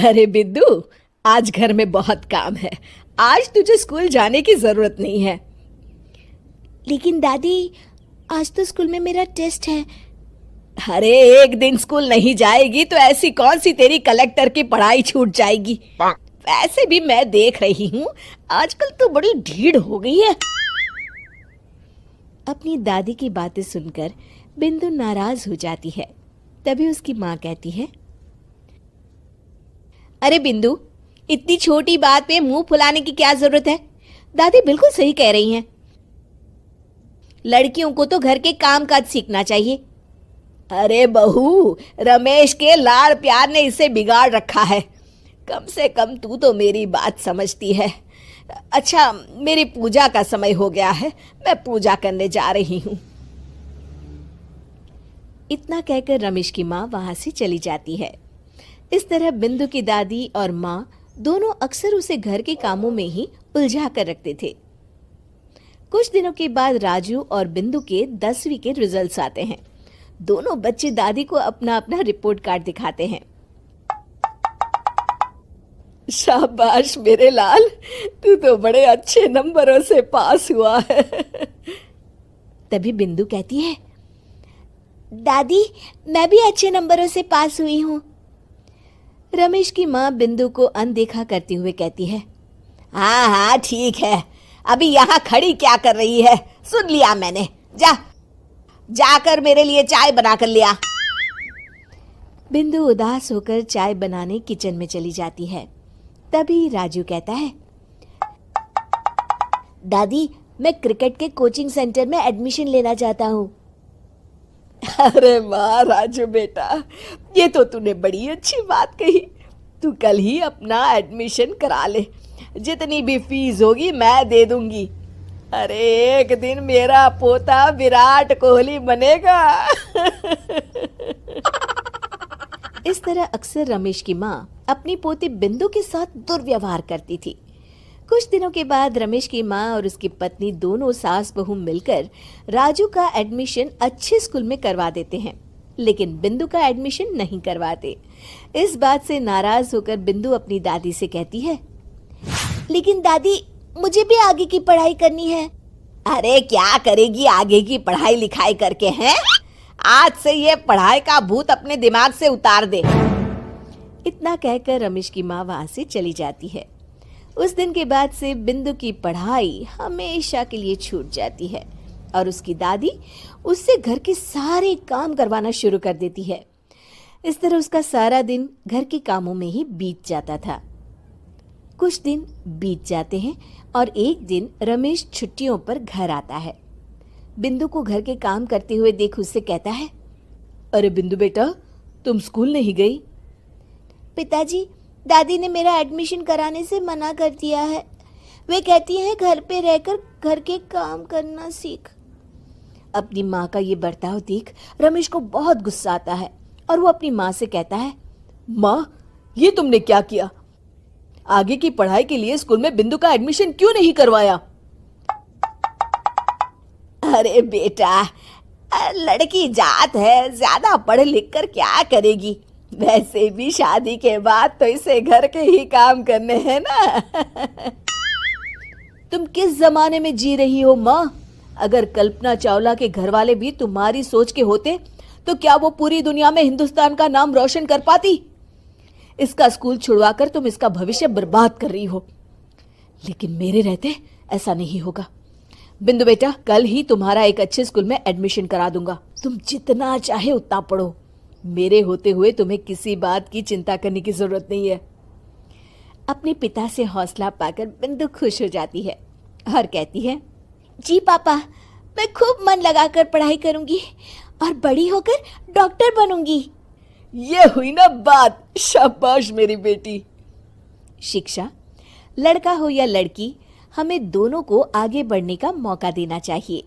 अरे बिद्दू, आज घर में बहुत काम है। आज तुझे स्कूल जाने की जरूरत नहीं है। लेकिन दादी, आज तो स्कूल में मेरा टेस्ट है। अरे एक दिन स्कूल नहीं जाएगी तो ऐसी कौन सी तेरी कलेक्टर की पढ़ाई छूट जाएगी। वैसे भी मैं देख रही हूँ आजकल तो बड़ी ढीठ हो गई है। अपनी दादी की बातें सुनकर बिंदु नाराज हो जाती है। तभी उसकी माँ कहती है, अरे बिंदु, इतनी छोटी बात पे मुंह फुलाने की क्या जरूरत है। दादी बिल्कुल सही कह रही हैं। लड़कियों को तो घर के काम काज सीखना चाहिए। अरे बहू, रमेश के लाड़ प्यार ने इसे बिगाड़ रखा है। कम से कम तू तो मेरी बात समझती है। अच्छा, मेरी पूजा का समय हो गया है, मैं पूजा करने जा रही हूँ। इतना कहकर रमेश की माँ वहां से चली जाती है। इस तरह बिंदु की दादी और माँ दोनों अक्सर उसे घर के कामों में ही उलझा कर रखते थे। कुछ दिनों के बाद राजू और बिंदु के 10वीं के रिजल्ट्स आते हैं। दोनों बच्चे दादी को अपना अपना रिपोर्ट कार्ड दिखाते हैं। शाबाश मेरे लाल, तू तो बड़े अच्छे नंबरों से पास हुआ है। तभी बिंदु कहती है, दादी मैं भी अच्छे नंबरों से पास हुई हूँ। रमेश की माँ बिंदु को अनदेखा करते हुए कहती है, हाँ हाँ ठीक है, अभी यहाँ खड़ी क्या कर रही है, सुन लिया मैंने। जाकर मेरे लिए चाय बना कर लिया। बिंदु उदास होकर चाय बनाने किचन में चली जाती है। तभी राजू कहता है, दादी मैं क्रिकेट के कोचिंग सेंटर में एडमिशन लेना चाहता हूँ। अरे वाह राजू बेटा, ये तो तूने बड़ी अच्छी बात कही। तू कल ही अपना एडमिशन करा ले, जितनी भी फीस होगी मैं दे दूंगी। अरे एक दिन मेरा पोता विराट कोहली बनेगा। इस तरह अक्सर रमेश की माँ अपनी पोती बिंदु के साथ दुर्व्यवहार करती थी। कुछ दिनों के बाद रमेश की माँ और उसकी पत्नी दोनों सास बहू मिलकर राजू का एडमिशन अच्छे स्कूल में करवा देते हैं, लेकिन बिंदु का एडमिशन नहीं करवाते। इस बात से नाराज होकर बिंदु अपनी दादी से कहती है, लेकिन दादी मुझे भी आगे की पढ़ाई करनी है। अरे क्या करेगी आगे की पढ़ाई लिखाई करके, हैं? आज से ये पढ़ाई का भूत अपने दिमाग से उतार दे। इतना कहकर रमेश की माँ वहां से चली जाती है। उस दिन के बाद से बिंदु की पढ़ाई हमेशा के लिए छूट जाती है और उसकी दादी उससे घर के सारे काम करवाना शुरू कर देती है। इस तरह उसका सारा दिन घर के कामों में ही बीत जाता था। कुछ दिन बीत जाते हैं और एक दिन रमेश छुट्टियों पर घर आता है। बिंदु को घर के काम करते हुए देख उससे कहता है, अरे बिंदु बेटा, तुम स्कूल नहीं गई? पिताजी, दादी ने मेरा एडमिशन कराने से मना कर दिया है। वे कहती हैं घर पे रहकर घर के काम करना सीख। अपनी माँ का ये बर्ताव देख रमेश को बहुत गुस्सा आता है और वो अपनी माँ से कहता है, माँ ये तुमने क्या किया? आगे की पढ़ाई के लिए स्कूल में बिंदु का एडमिशन क्यों नहीं करवाया? अरे बेटा, लड़की जात है, ज्यादा पढ़ लिख कर क्या करेगी? वैसे भी शादी के बाद तो इसे घर के ही काम करने हैं ना। तुम किस जमाने में जी रही हो माँ? अगर कल्पना चावला के घर वाले भी तुम्हारी सोच के होते तो क्या वो पूरी दुनिया में हिंदुस्तान का नाम रोशन कर पाती? इसका स्कूल छुड़वाकर तुम इसका भविष्य बर्बाद कर रही हो, लेकिन मेरे रहते ऐसा नहीं होगा। बिंदु बेटा, कल ही तुम्हारा एक अच्छे स्कूल में एडमिशन करा दूंगा। तुम जितना चाहे उतना पढ़ो। मेरे होते हुए तुम्हें किसी बात की चिंता करने की जरूरत नहीं है। अपने पिता से हौसला पाकर बिंदु खुश हो जाती है और कहती है, जी पापा, मैं खूब मन लगाकर पढ़ाई करूंगी और बड़ी होकर डॉक्टर बनूंगी। ये हुई ना बात, शाबाश मेरी बेटी। शिक्षा, लड़का हो या लड़की, हमें दोनों को आगे बढ़ने का मौका देना चाहिए।